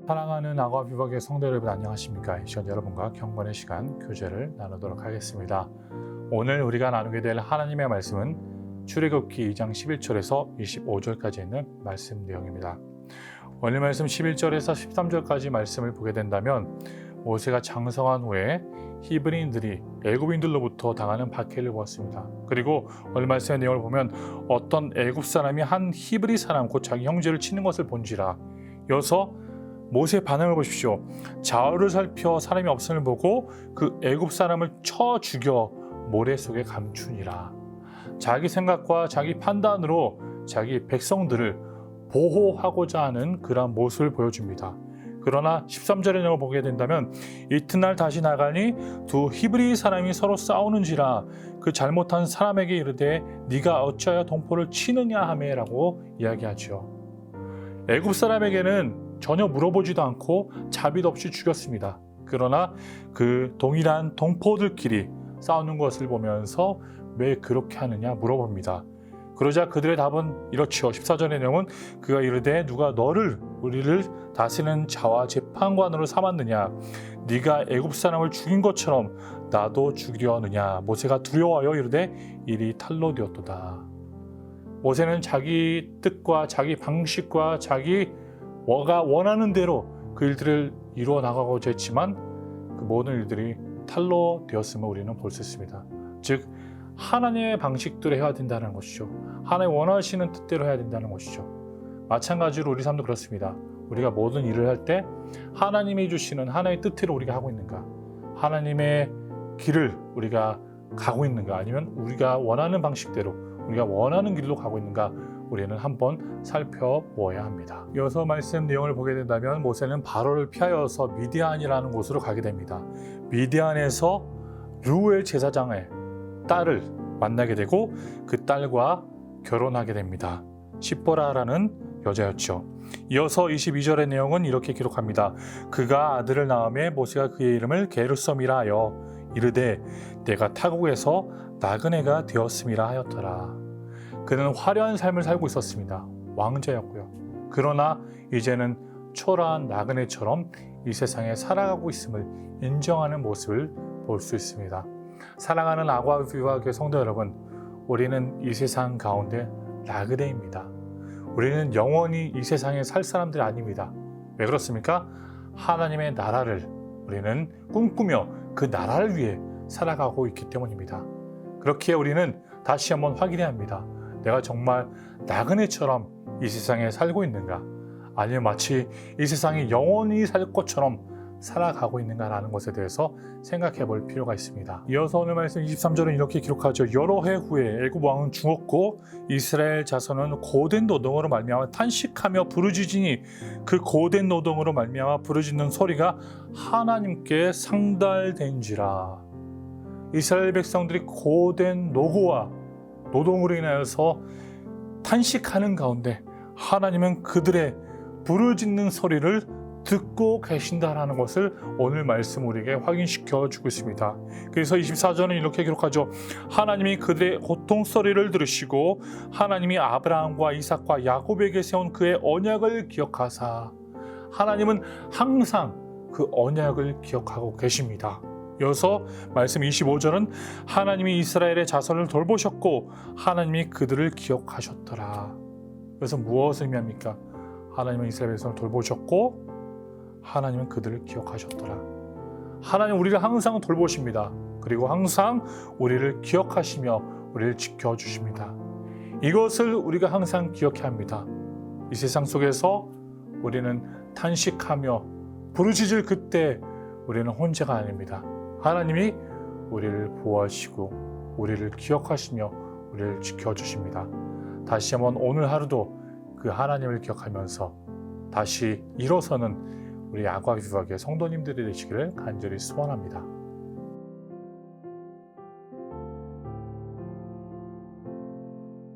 사랑하는 아과 비박의 성도 여러분 안녕하십니까? 이 시간 여러분과 경건의 시간 교제를 나누도록 하겠습니다. 오늘 우리가 나누게 될 하나님의 말씀은 출애굽기 2장 11절에서 25절까지 있는 말씀 내용입니다. 오늘 말씀 11절에서 13절까지 말씀을 보게 된다면 모세가 장성한 후에 히브리인들이 애굽인들로부터 당하는 박해를 보았습니다. 그리고 오늘 말씀의 내용을 보면 어떤 애굽 사람이 한 히브리 사람 곧 자기 형제를 치는 것을 본지라. 이어서 모세의 반응을 보십시오. 좌우를 살펴 사람이 없음을 보고 그 애굽 사람을 쳐 죽여 모래 속에 감추니라. 자기 생각과 자기 판단으로 자기 백성들을 보호하고자 하는 그러한 모습을 보여줍니다. 그러나 13절의 내용을 보게 된다면 이튿날 다시 나가니 두 히브리 사람이 서로 싸우는지라 그 잘못한 사람에게 이르되 네가 어찌하여 동포를 치느냐 하매라고 이야기하죠. 애굽 사람에게는 전혀 물어보지도 않고 자비도 없이 죽였습니다. 그러나 그 동일한 동포들끼리 싸우는 것을 보면서 왜 그렇게 하느냐 물어봅니다. 그러자 그들의 답은 이렇죠. 14절의 내용은 그가 이르되 누가 너를 우리를 다스리는 자와 재판관으로 삼았느냐 네가 애굽 사람을 죽인 것처럼 나도 죽이려 하느냐. 모세가 두려워하여 이르되 일이 탈로 되었도다. 모세는 자기 뜻과 자기 방식과 자기가 원하는 대로 그 일들을 이루어 나가고자 했지만 그 모든 일들이 탈로 되었음을 우리는 볼 수 있습니다. 즉 하나님의 방식대로 해야 된다는 것이죠. 하나님 원하시는 뜻대로 해야 된다는 것이죠. 마찬가지로 우리 삶도 그렇습니다. 우리가 모든 일을 할 때 하나님이 주시는 하나님의 뜻대로 우리가 하고 있는가, 하나님의 길을 우리가 가고 있는가, 아니면 우리가 원하는 방식대로 우리가 원하는 길로 가고 있는가 우리는 한번 살펴보아야 합니다. 이어서 말씀 내용을 보게 된다면 모세는 바로를 피하여서 미디안이라는 곳으로 가게 됩니다. 미디안에서 르우엘 제사장의 딸을 만나게 되고 그 딸과 결혼하게 됩니다. 시보라라는 여자였죠. 이어서 22절의 내용은 이렇게 기록합니다. 그가 아들을 낳음에 모세가 그의 이름을 게르솜이라 하여 이르되 내가 타국에서 나그네가 되었음이라 하였더라. 그는 화려한 삶을 살고 있었습니다. 왕자였고요. 그러나 이제는 초라한 나그네처럼 이 세상에 살아가고 있음을 인정하는 모습을 볼 수 있습니다. 사랑하는 아과 비박의 성도 여러분, 우리는 이 세상 가운데 나그네입니다. 우리는 영원히 이 세상에 살 사람들이 아닙니다. 왜 그렇습니까? 하나님의 나라를 우리는 꿈꾸며 그 나라를 위해 살아가고 있기 때문입니다. 그렇기에 우리는 다시 한번 확인해야 합니다. 내가 정말 나그네처럼 이 세상에 살고 있는가? 아니면 마치 이 세상에 영원히 살 것처럼 살아가고 있는가라는 것에 대해서 생각해 볼 필요가 있습니다. 이어서 오늘 말씀 23절은 이렇게 기록하죠. 여러 해 후에 애굽 왕은 죽었고 이스라엘 자손은 고된 노동으로 말미암아 탄식하며 부르짖으니 그 고된 노동으로 말미암아 부르짖는 소리가 하나님께 상달된지라. 이스라엘 백성들이 고된 노고와 노동으로 인하여서 탄식하는 가운데 하나님은 그들의 부르짖는 소리를 듣고 계신다라는 것을 오늘 말씀 우리에게 확인시켜 주고 있습니다. 그래서 24절은 이렇게 기록하죠. 하나님이 그들의 고통 소리를 들으시고 하나님이 아브라함과 이삭과 야곱에게 세운 그의 언약을 기억하사. 하나님은 항상 그 언약을 기억하고 계십니다. 이어서 말씀 25절은 하나님이 이스라엘의 자손을 돌보셨고 하나님이 그들을 기억하셨더라. 그래서 무엇을 의미합니까? 하나님은 이스라엘 백성을 돌보셨고 하나님은 그들을 기억하셨더라. 하나님 우리를 항상 돌보십니다. 그리고 항상 우리를 기억하시며 우리를 지켜주십니다. 이것을 우리가 항상 기억해야 합니다. 이 세상 속에서 우리는 탄식하며 부르짖을 그때 우리는 혼자가 아닙니다. 하나님이 우리를 보호하시고 우리를 기억하시며 우리를 지켜주십니다. 다시 한번 오늘 하루도 그 하나님을 기억하면서 다시 일어서는 우리 아과 비박의 성도님들이 되시기를 간절히 소원합니다.